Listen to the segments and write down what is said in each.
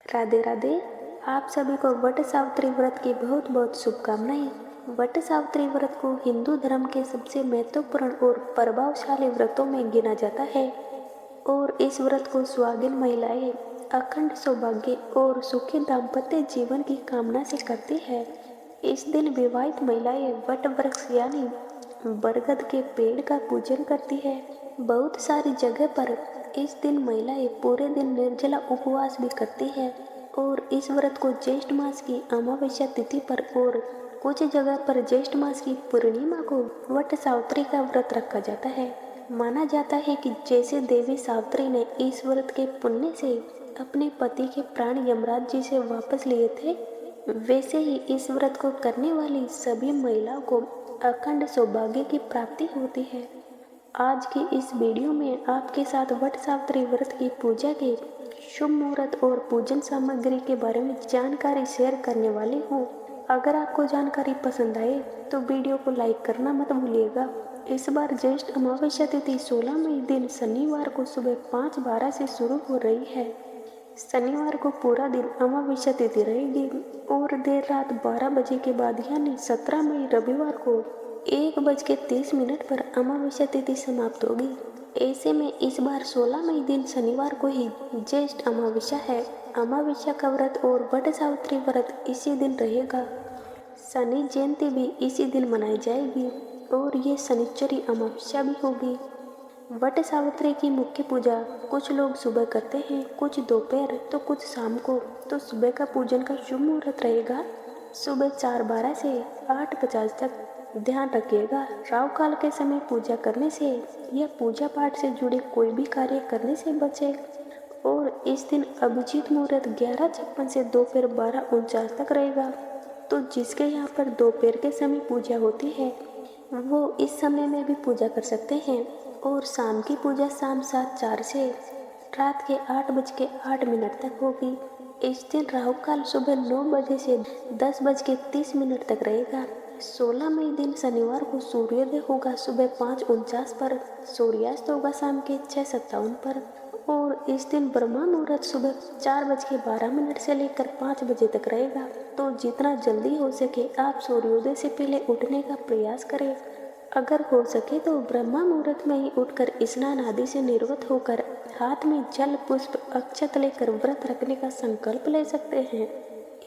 राधे राधे। आप सभी को वट सावित्री व्रत की बहुत बहुत शुभकामनाएं। वट सावित्री व्रत को हिंदू धर्म के सबसे महत्वपूर्ण और प्रभावशाली व्रतों में गिना जाता है और इस व्रत को सुहागिन महिलाएं अखंड सौभाग्य और सुखी दाम्पत्य जीवन की कामना से करती है। इस दिन विवाहित महिलाएं वट वृक्ष यानी बरगद के पेड़ का पूजन करती है। बहुत सारी जगह पर इस दिन महिलाएं पूरे दिन निर्जला उपवास भी करती है और इस व्रत को ज्येष्ठ मास की अमावस्या तिथि पर और कुछ जगह पर ज्येष्ठ मास की पूर्णिमा को वट सावित्री का व्रत रखा जाता है। माना जाता है कि जैसे देवी सावित्री ने इस व्रत के पुण्य से अपने पति के प्राण यमराज जी से वापस लिए थे, वैसे ही इस व्रत को करने वाली सभी महिलाओं को अखंड सौभाग्य की प्राप्ति होती है। आज की इस वीडियो में आपके साथ वट सावित्री व्रत की पूजा के शुभ मुहूर्त और पूजन सामग्री के बारे में जानकारी शेयर करने वाली हूँ। अगर आपको जानकारी पसंद आए तो वीडियो को लाइक करना मत भूलिएगा। इस बार ज्येष्ठ अमावस्या तिथि 16 मई दिन शनिवार को सुबह 5:12 से शुरू हो रही है। शनिवार को पूरा दिन अमावस्या तिथि रहेगी और देर रात 12 बजे के बाद यानी 17 मई रविवार को 1:30 पर अमावस्या तिथि समाप्त होगी। ऐसे में इस बार 16 मई दिन शनिवार को ही ज्येष्ठ अमावस्या है। अमावस्या का व्रत और वट सावित्री व्रत इसी दिन रहेगा। शनि जयंती भी इसी दिन मनाई जाएगी और ये शनिश्चरी अमावस्या भी होगी। वट सावित्री की मुख्य पूजा कुछ लोग सुबह करते हैं, कुछ दोपहर तो कुछ शाम को। तो सुबह का पूजन का शुभ मुहूर्त रहेगा सुबह 4:12 से 8:50 तक। ध्यान रखिएगा, राहु काल के समय पूजा करने से या पूजा पाठ से जुड़े कोई भी कार्य करने से बचे। और इस दिन अभिजीत मुहूर्त 11:56 से दोपहर 12:49 तक रहेगा। तो जिसके यहाँ पर दोपहर के समय पूजा होती है वो इस समय में भी पूजा कर सकते हैं। और शाम की पूजा शाम 7:04 से रात के 8:08 तक होगी। इस दिन राहु काल सुबह 9 बजे से 10:30 तक रहेगा। 16 मई दिन शनिवार को सूर्योदय होगा सुबह 5:49 पर, सूर्यास्त होगा शाम के 6:57 पर। और इस दिन ब्रह्मा मुहूर्त सुबह 4:12 से लेकर 5 बजे तक रहेगा। तो जितना जल्दी हो सके आप सूर्योदय से पहले उठने का प्रयास करें। अगर हो सके तो ब्रह्मा मुहूर्त में ही उठकर स्नान आदि से निवृत्त होकर हाथ में जल पुष्प अक्षत लेकर व्रत रखने का संकल्प ले सकते हैं।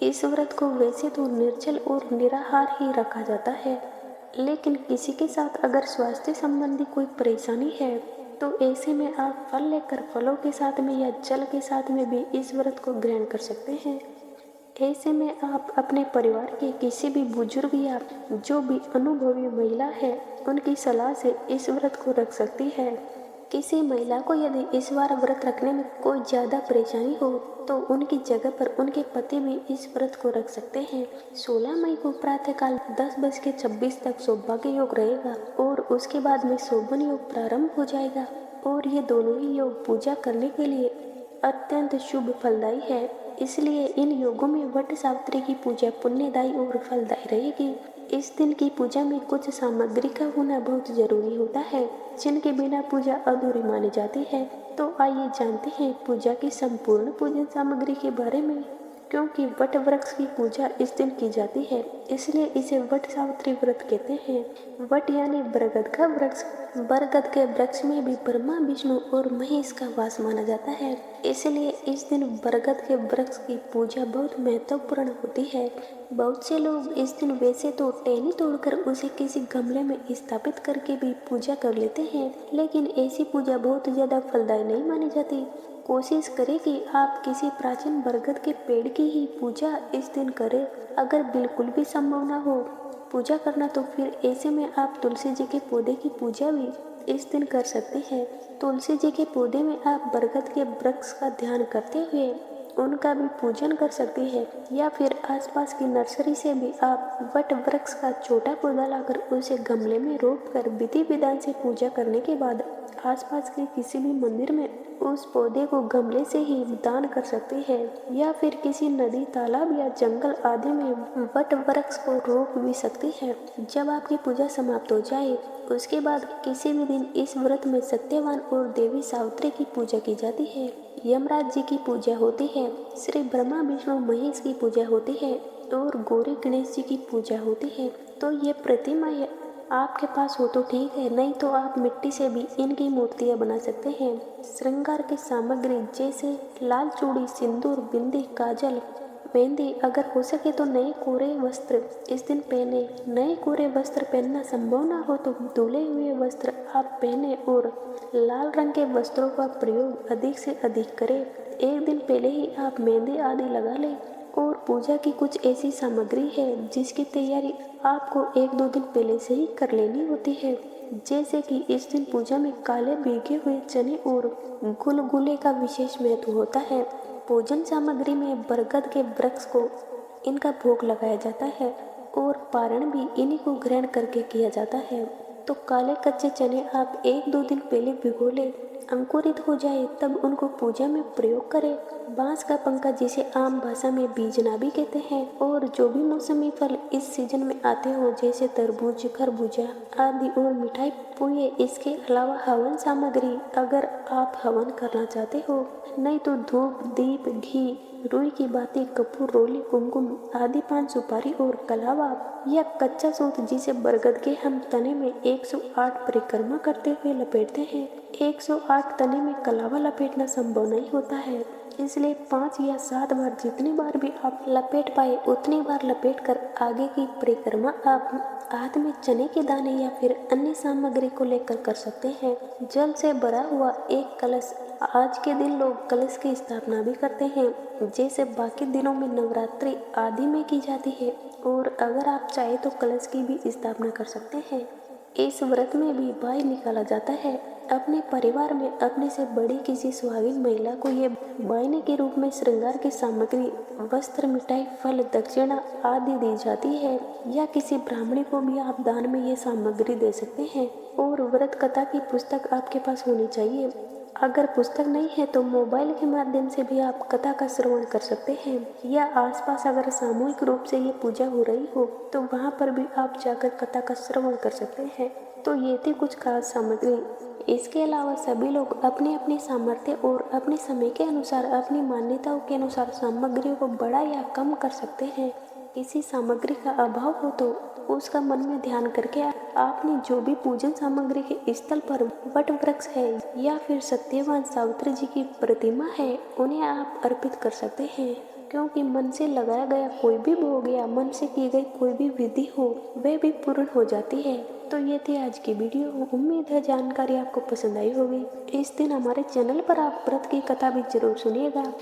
इस व्रत को वैसे तो निर्जल और निराहार ही रखा जाता है, लेकिन किसी के साथ अगर स्वास्थ्य संबंधी कोई परेशानी है तो ऐसे में आप फल लेकर फलों के साथ में या जल के साथ में भी इस व्रत को ग्रहण कर सकते हैं। ऐसे में आप अपने परिवार के किसी भी बुजुर्ग या जो भी अनुभवी महिला है उनकी सलाह से इस व्रत को रख सकती है। किसी महिला को यदि इस बार व्रत रखने में कोई ज़्यादा परेशानी हो तो उनकी जगह पर उनके पति भी इस व्रत को रख सकते हैं। 16 मई को प्रातःकाल 10:26 तक सौभाग्य योग रहेगा और उसके बाद में शोभन योग प्रारंभ हो जाएगा। और ये दोनों ही योग पूजा करने के लिए अत्यंत शुभ फलदायी है। इसलिए इन योगों में वट सावित्री की पूजा पुण्यदायी और फलदायी रहेगी। इस दिन की पूजा में कुछ सामग्री का होना बहुत जरूरी होता है जिनके बिना पूजा अधूरी मानी जाती है। तो आइए जानते हैं पूजा की संपूर्ण पूजन सामग्री के बारे में। क्योंकि वट वृक्ष की पूजा इस दिन की जाती है इसलिए इसे वट सावित्री व्रत कहते हैं। वट यानी बरगद का वृक्ष। बरगद के वृक्ष में भी ब्रह्मा विष्णु और महेश का वास माना जाता है, इसलिए इस दिन बरगद के वृक्ष की पूजा बहुत महत्वपूर्ण होती है। बहुत से लोग इस दिन वैसे तो टहनी तोड़कर उसे किसी गमले में स्थापित करके भी पूजा कर लेते हैं, लेकिन ऐसी पूजा बहुत ज़्यादा फलदायी नहीं मानी जाती। कोशिश करें कि आप किसी प्राचीन बरगद के पेड़ की ही पूजा इस दिन करें। अगर बिल्कुल भी संभव ना हो पूजा करना तो फिर ऐसे में आप तुलसी जी के पौधे की पूजा भी इस दिन कर सकते हैं। तुलसी जी के पौधे में आप बरगद के वृक्ष का ध्यान करते हुए उनका भी पूजन कर सकते हैं, या फिर आसपास की नर्सरी से भी आप वट वृक्ष का छोटा पौधा लाकर उसे गमले में रोप कर विधि विधान से पूजा करने के बाद आसपास के किसी भी मंदिर में उस पौधे को गमले से ही दान कर सकते हैं या फिर किसी नदी, तालाब या जंगल आदि में वट वृक्ष को रोप भी सकती है। जब आपकी पूजा समाप्त हो जाए उसके बाद किसी भी दिन इस व्रत में सत्यवान और देवी सावित्री की पूजा की जाती है, यमराज जी की पूजा होती है, श्री ब्रह्मा विष्णु महेश की पूजा होती है और गौरी गणेश जी की पूजा होती है। तो ये प्रतिमा आपके पास हो तो ठीक है, नहीं तो आप मिट्टी से भी इनकी मूर्तियाँ बना सकते हैं। श्रृंगार की सामग्री जैसे लाल चूड़ी, सिंदूर, बिंदी, काजल, मेहंदी, अगर हो सके तो नए कोरे वस्त्र इस दिन पहने। नए कोरे वस्त्र पहनना संभव ना हो तो धुले हुए वस्त्र आप पहने और लाल रंग के वस्त्रों का प्रयोग अधिक से अधिक करें। एक दिन पहले ही आप मेहंदी आदि लगा लें। और पूजा की कुछ ऐसी सामग्री है जिसकी तैयारी आपको 1-2 दिन पहले से ही कर लेनी होती है, जैसे कि इस दिन पूजा में काले भीगे हुए चने और गुलगुले का विशेष महत्व होता है। भोजन सामग्री में बरगद के वृक्ष को इनका भोग लगाया जाता है और पारण भी इन्हीं को ग्रहण करके किया जाता है। तो काले कच्चे चने आप 1-2 दिन पहले भिगो लें, अंकुरित हो जाए तब उनको पूजा में प्रयोग करें। बांस का पंखा, जिसे आम भाषा में बीजना भी कहते हैं, और जो भी मौसमी फल इस सीजन में आते हो जैसे तरबूज, खरबूजा आदि और मिठाई पुए। इसके अलावा हवन सामग्री, अगर आप हवन करना चाहते हो, नहीं तो धूप, दीप, घी, रुई की बाती, कपूर, रोली, कुमकुम आदि, पान सुपारी और कलावा या कच्चा सूत जिसे बरगद के हम तने में 108 परिक्रमा करते हुए लपेटते हैं। 108 तने में कलावा लपेटना संभव नहीं होता है, इसलिए 5 या 7 बार, जितनी बार भी आप लपेट पाए उतनी बार लपेट कर आगे की परिक्रमा आप हाथ में चने के दाने या फिर अन्य सामग्री को लेकर कर सकते हैं। जल से भरा हुआ एक कलश, आज के दिन लोग कलश की स्थापना भी करते हैं जैसे बाकी दिनों में नवरात्रि आदि में की जाती है, और अगर आप चाहे तो कलश की भी स्थापना कर सकते हैं। इस व्रत में भी बाई निकाला जाता है। अपने परिवार में अपने से बड़ी किसी सुहागिन महिला को ये बायने के रूप में श्रृंगार की सामग्री, वस्त्र, मिठाई, फल, दक्षिणा आदि दी जाती है, या किसी ब्राह्मणी को भी आप दान में ये सामग्री दे सकते हैं। और व्रत कथा की पुस्तक आपके पास होनी चाहिए। अगर पुस्तक नहीं है तो मोबाइल के माध्यम से भी आप कथा का श्रवण कर सकते हैं, या आसपास अगर सामूहिक रूप से ये पूजा हो रही हो तो वहाँ पर भी आप जाकर कथा का श्रवण कर सकते हैं। तो ये थी कुछ खास सामग्री। इसके अलावा सभी लोग अपने अपने सामर्थ्य और अपने समय के अनुसार, अपनी मान्यताओं के अनुसार सामग्रियों को बढ़ा या कम कर सकते हैं। किसी सामग्री का अभाव हो तो उसका मन में ध्यान करके आपने जो भी पूजन सामग्री के स्थल पर वट वृक्ष है या फिर सत्यवान सावित्री जी की प्रतिमा है, उन्हें आप अर्पित कर सकते हैं। क्योंकि मन से लगाया गया कोई भी भोग या मन से की गई कोई भी विधि हो, वह भी पूर्ण हो जाती है। तो ये थी आज की वीडियो। उम्मीद है जानकारी आपको पसंद आई होगी। इस दिन हमारे चैनल पर आप व्रत की कथा भी जरूर सुनिएगा।